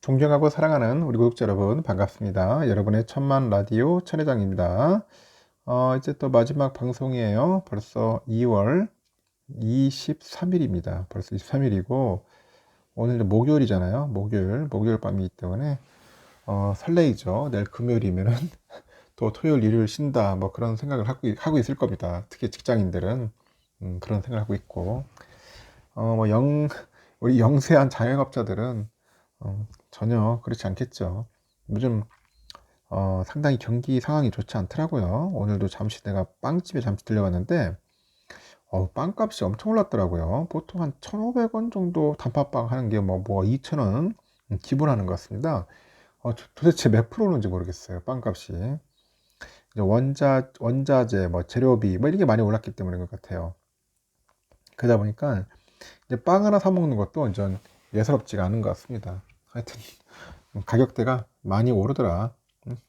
존경하고 사랑하는 우리 구독자 여러분 반갑습니다. 여러분의 천만 라디오 천회장입니다. 이제 또 마지막 방송이에요. 벌써 2월 23일입니다. 벌써 23일이고 오늘 목요일이잖아요. 목요일 밤이기 때문에 설레이죠. 내일 금요일이면은 또 토요일 일요일 쉰다 뭐 그런 생각을 하고 있을 겁니다. 특히 직장인들은 그런 생각을 하고 있고 뭐 우리 영세한 자영업자들은 전혀 그렇지 않겠죠. 요즘 상당히 경기 상황이 좋지 않더라고요. 오늘도 잠시 내가 빵집에 잠시 들려갔는데 빵값이 엄청 올랐더라고요. 보통 한 1,500원 정도 단팥빵 하는 게 뭐 2,000원 기본하는 것 같습니다. 도대체 몇 프로는지 모르겠어요. 빵값이. 이제 원자재, 뭐 재료비 뭐 이런 게 많이 올랐기 때문인 것 같아요. 그러다 보니까 이제 빵 하나 사 먹는 것도 전 예사롭지가 않은 것 같습니다. 하여튼 가격대가 많이 오르더라.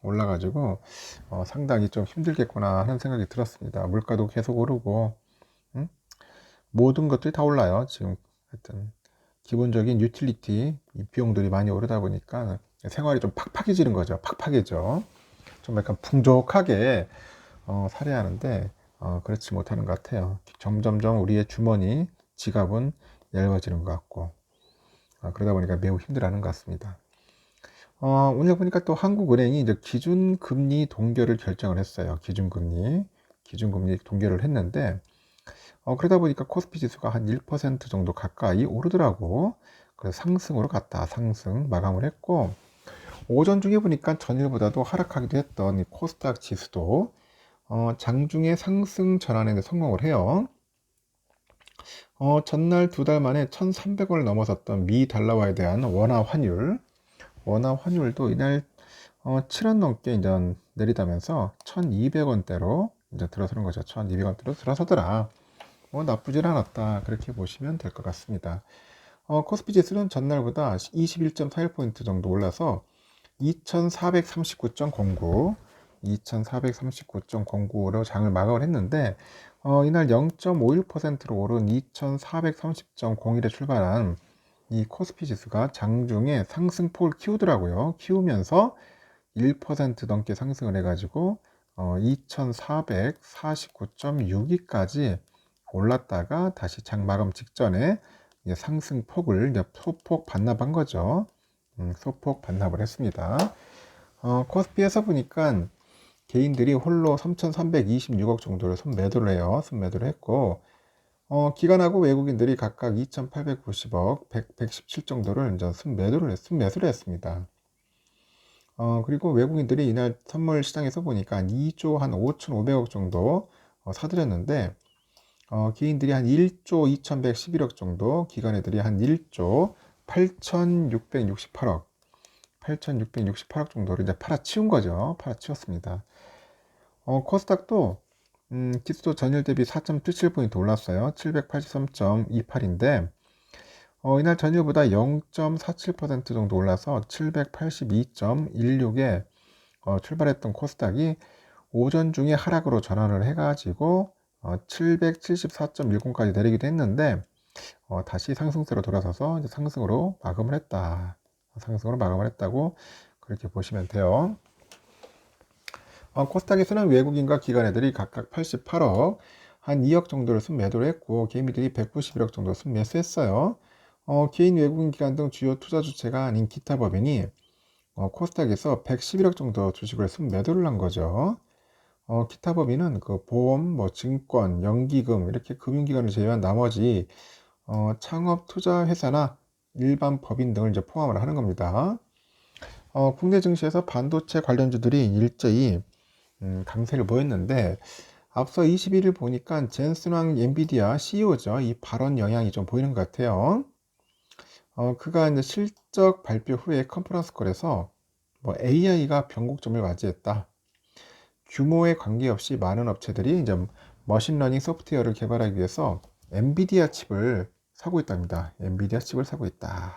올라가지고 상당히 좀 힘들겠구나 하는 생각이 들었습니다. 물가도 계속 오르고 음? 모든 것들이 다 올라요. 지금 하여튼 기본적인 유틸리티 비용들이 많이 오르다 보니까 생활이 좀 팍팍해지는 거죠. 팍팍해져. 좀 약간 풍족하게 살아야 하는데 그렇지 못하는 것 같아요. 점점점 우리의 주머니, 지갑은 얇아지는 것 같고 그러다 보니까 매우 힘들어하는 것 같습니다. 오늘 보니까 또 한국은행이 이제 기준금리 동결을 결정을 했어요. 기준금리 동결을 했는데, 그러다 보니까 코스피 지수가 한 1% 정도 가까이 오르더라고. 그래서 상승으로 갔다. 상승 마감을 했고, 오전 중에 보니까 전일보다도 하락하기도 했던 이 코스닥 지수도, 장중에 상승 전환에 성공을 해요. 전날 두 달 만에 1,300원을 넘어섰던 미 달러화에 대한 원화 환율도 이날 7원 넘게 이제 내리다면서 1,200원대로 이제 들어서는 거죠. 1,200원대로 들어서더라. 나쁘진 않았다. 그렇게 보시면 될 것 같습니다. 코스피 지수는 전날보다 21.41포인트 정도 올라서 2439.09, 2439.09로 장을 마감을 했는데, 이날 0.51%로 오른 2430.01에 출발한 이 코스피 지수가 장중에 상승폭을 키우더라고요. 키우면서 1% 넘게 상승을 해가지고 2449.62까지 올랐다가 다시 장 마감 직전에 상승폭을 소폭 반납한 거죠. 소폭 반납을 했습니다. 코스피에서 보니까 개인들이 홀로 3,326억 정도를 순매도를 해요. 순매도를 했고 기관하고 외국인들이 각각 2,890억, 117 정도를 이제 순매수를 했습니다. 그리고 외국인들이 이날 선물 시장에서 보니까 2조 한 5,500억 정도 사들였는데, 개인들이 한 1조 2,111억 정도, 기관 애들이 한 1조 8,668억 정도를 이제 팔아치운 거죠. 팔아치웠습니다. 코스닥도 지수도 전일 대비 4.77포인트 올랐어요. 783.28인데 이날 전일보다 0.47% 정도 올라서 782.16에 출발했던 코스닥이 오전 중에 하락으로 전환을 해가지고 774.10까지 내리기도 했는데 다시 상승세로 돌아서서 이제 상승으로 마감을 했다. 상승으로 마감을 했다고 그렇게 보시면 돼요. 코스닥에서는 외국인과 기관애들이 각각 88억, 한 2억 정도를 순매도를 했고 개미들이 191억 정도 순매수했어요. 개인 외국인 기관 등 주요 투자 주체가 아닌 기타 법인이 코스닥에서 111억 정도 주식을 순매도를 한 거죠. 기타 법인은 그 보험, 뭐 증권, 연기금 이렇게 금융기관을 제외한 나머지 창업 투자 회사나 일반 법인 등을 이제 포함을 하는 겁니다. 국내 증시에서 반도체 관련주들이 일제히 강세를 보였는데 앞서 21일 보니까 젠슨왕 엔비디아 CEO죠. 이 발언 영향이 좀 보이는 것 같아요. 그가 이제 실적 발표 후에 컨퍼런스콜에서 뭐 AI가 변곡점을 맞이했다. 규모에 관계없이 많은 업체들이 이제 머신러닝 소프트웨어를 개발하기 위해서 엔비디아 칩을 사고 있답니다. 엔비디아 칩을 사고 있다.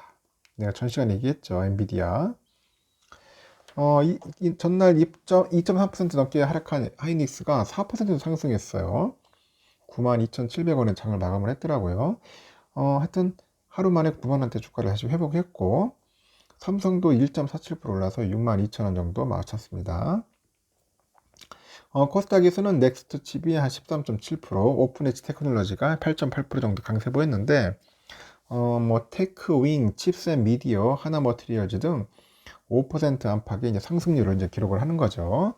내가 전 시간 얘기했죠. 엔비디아. 전날 2.3% 넘게 하락한 하이닉스가 4% 상승했어요. 92,700원에 장을 마감을 했더라고요. 하여튼 하루 만에 9만원대 주가를 다시 회복했고 삼성도 1.47% 올라서 62,000원 정도 마쳤습니다. 코스닥에서는 넥스트 칩이 한 13.7%, 오픈엣지 테크놀로지가 8.8% 정도 강세 보였는데, 뭐 테크윙, 칩셋 미디어, 하나머티리얼즈 등 5% 안팎의 이제 상승률을 이제 기록을 하는 거죠.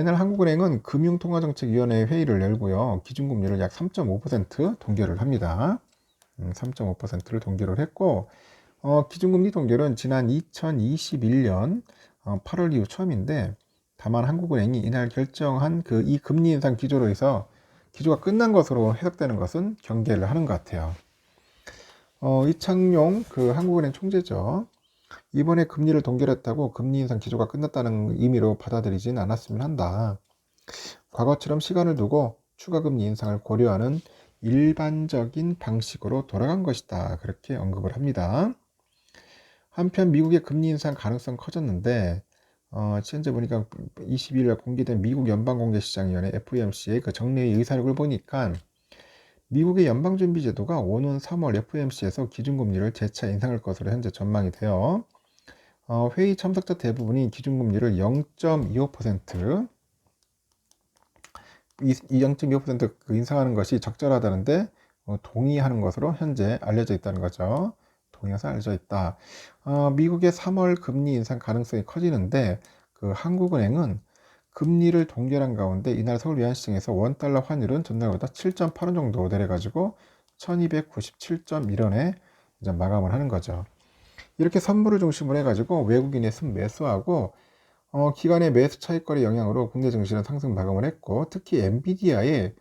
이날 한국은행은 금융통화정책위원회 회의를 열고요. 기준금리를 약 3.5% 동결을 합니다. 3.5%를 동결을 했고, 기준금리 동결은 지난 2021년 8월 이후 처음인데, 다만 한국은행이 이날 결정한 이 금리 인상 기조로 해서 기조가 끝난 것으로 해석되는 것은 경계를 하는 것 같아요. 이창용 한국은행 총재죠. 이번에 금리를 동결했다고 금리 인상 기조가 끝났다는 의미로 받아들이진 않았으면 한다. 과거처럼 시간을 두고 추가 금리 인상을 고려하는 일반적인 방식으로 돌아간 것이다. 그렇게 언급을 합니다. 한편 미국의 금리 인상 가능성 커졌는데 현재 보니까 22일 공개된 미국 연방공개시장위원회 FOMC의 그 정례의 의사록을 보니까 미국의 연방준비제도가 오는 3월 FOMC에서 기준금리를 재차 인상할 것으로 현재 전망이 돼요. 회의 참석자 대부분이 기준금리를 0.25% 이 0.25% 인상하는 것이 적절하다는데 동의하는 것으로 현재 알려져 있다는 거죠. 동의해서 알려져 있다. 미국의 3월 금리 인상 가능성이 커지는데 한국은행은 금리를 동결한 가운데 이날 서울 외환시장에서 원달러 환율은 전날보다 7.8원 정도 내려가지고 1297.1원에 이제 마감을 하는 거죠. 이렇게 선물을 중심으로 해가지고 외국인의 순매수하고 기관의 매수 차익거래 영향으로 국내 증시는 상승 마감을 했고, 특히 엔비디아의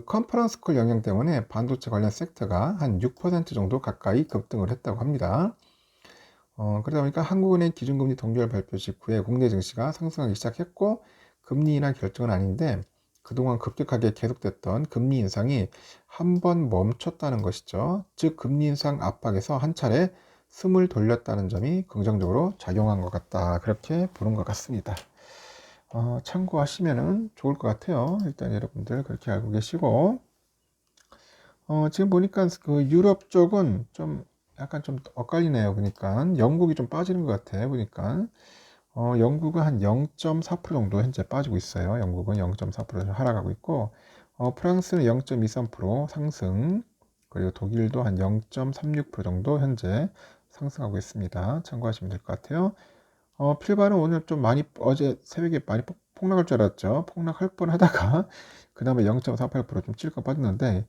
컨퍼런스 콜 영향 때문에 반도체 관련 섹터가 한 6% 정도 가까이 급등을 했다고 합니다. 그러다 보니까 한국은행 기준금리 동결 발표 직후에 국내 증시가 상승하기 시작했고, 금리 인하 결정은 아닌데 그동안 급격하게 계속됐던 금리 인상이 한 번 멈췄다는 것이죠. 즉 금리 인상 압박에서 한 차례 숨을 돌렸다는 점이 긍정적으로 작용한 것 같다. 그렇게 보는 것 같습니다. 참고하시면 좋을 것 같아요. 일단 여러분들 그렇게 알고 계시고, 지금 보니까 유럽 쪽은 좀 약간 좀 엇갈리네요. 보니까 영국이 좀 빠지는 것 같아요. 보니까 영국은 한 0.4% 정도 현재 빠지고 있어요. 영국은 0.4% 하락하고 있고, 프랑스는 0.23% 상승, 그리고 독일도 한 0.36% 정도 현재 상승하고 있습니다. 참고하시면 될 것 같아요. 필바는 오늘 좀 많이 어제 새벽에 많이 폭락할 줄 알았죠. 폭락할 뻔 하다가 그 다음에 0.48%좀 찔끔 빠졌는데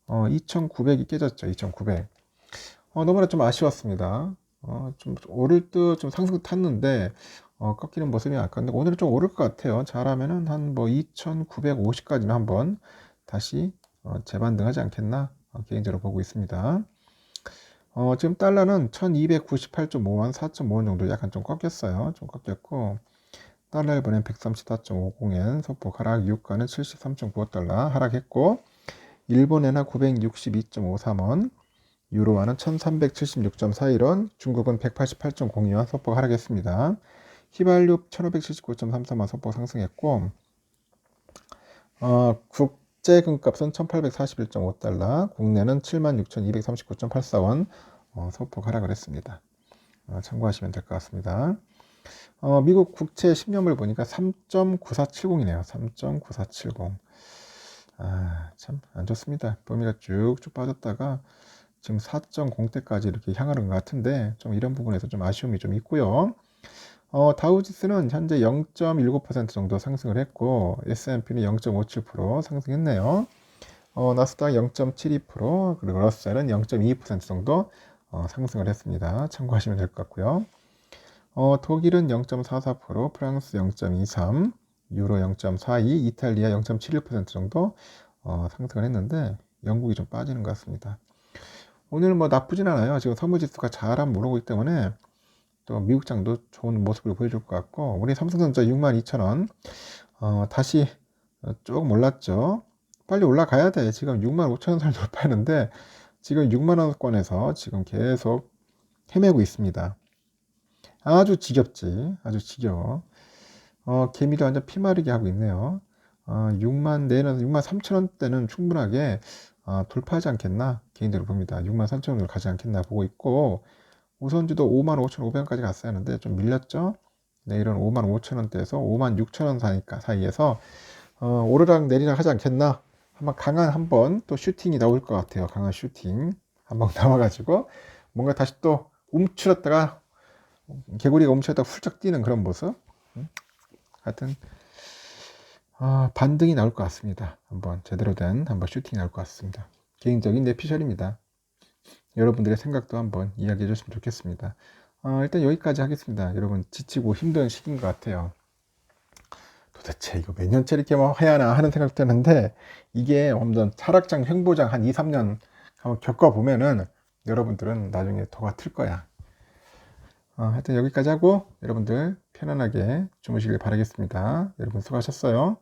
2,900이 깨졌죠. 2,900. 너무나 좀 아쉬웠습니다. 좀 오를 듯 좀 상승 탔는데 꺾이는 모습이 아까운데 오늘은 좀 오를 것 같아요. 잘하면은 한 뭐 2,950까지는 한번 다시 재반등하지 않겠나 개인적으로 보고 있습니다. 지금 달러는 1298.5원, 4.5원 정도 약간 좀 꺾였어요. 좀 꺾였고, 달러 일본엔 134.50엔, 소폭 하락, 유가는 73.95달러 하락했고, 일본엔은 962.53원, 유로화는 1376.41원, 중국은 188.02원 소폭 하락했습니다. 휘발유 1579.33원 소폭 상승했고, 국제금값은 1841.5달러, 국내는 76,239.84원 소폭 하락을 했습니다. 참고하시면 될 것 같습니다. 미국 국채 10년물 보니까 3.9470이네요. 3.9470. 참 안 좋습니다. 범위가 쭉쭉 빠졌다가 지금 4.0대까지 이렇게 향하는 것 같은데 좀 이런 부분에서 좀 아쉬움이 좀 있고요. 다우지수는 현재 0.19% 정도 상승을 했고 S&P는 0.57% 상승했네요. 나스닥 0.72%, 그리고 러셀은 0.22% 정도 상승을 했습니다. 참고하시면 될 것 같고요. 독일은 0.44%, 프랑스 0.23%, 유로 0.42%, 이탈리아 0.71% 정도 상승을 했는데 영국이 좀 빠지는 것 같습니다. 오늘은 뭐 나쁘진 않아요. 지금 선물지수가 잘하면 오르고 있기 때문에 또 미국장도 좋은 모습을 보여줄 것 같고, 우리 삼성전자 62,000원 다시 조금 올랐죠. 빨리 올라가야 돼. 지금 65,000원 선 돌파했는데 지금 6만원권에서 지금 계속 헤매고 있습니다. 아주 지겹지. 아주 지겨워. 개미도 완전 피마르게 하고 있네요. 6만 내는 6만 3천원대는 충분하게 돌파하지 않겠나 개인적으로 봅니다. 6만 3천원으로 가지 않겠나 보고 있고, 우선주도 55,500원까지 갔어야 하는데 좀 밀렸죠. 내일은 55,000원대에서 56,000원 사이에서 오르락 내리락 하지 않겠나. 한번 강한 한번 또 슈팅이 나올 것 같아요. 강한 슈팅 한번 나와가지고 뭔가 다시 또 움츠렸다가 개구리가 움츠렸다가 훌쩍 뛰는 그런 모습. 하여튼 반등이 나올 것 같습니다. 한번 제대로 된 한번 슈팅이 나올 것 같습니다. 개인적인 내 피셜입니다. 여러분들의 생각도 한번 이야기해 주시면 좋겠습니다. 일단 여기까지 하겠습니다. 여러분 지치고 힘든 시기인 것 같아요. 도대체 이거 몇 년째 이렇게 뭐 해야 하나 하는 생각도 드는데, 이게 완전 차락장 횡보장 한 2, 3년 한번 겪어보면은 여러분들은 나중에 도가 틀 거야. 하여튼 여기까지 하고 여러분들 편안하게 주무시길 바라겠습니다. 여러분 수고하셨어요.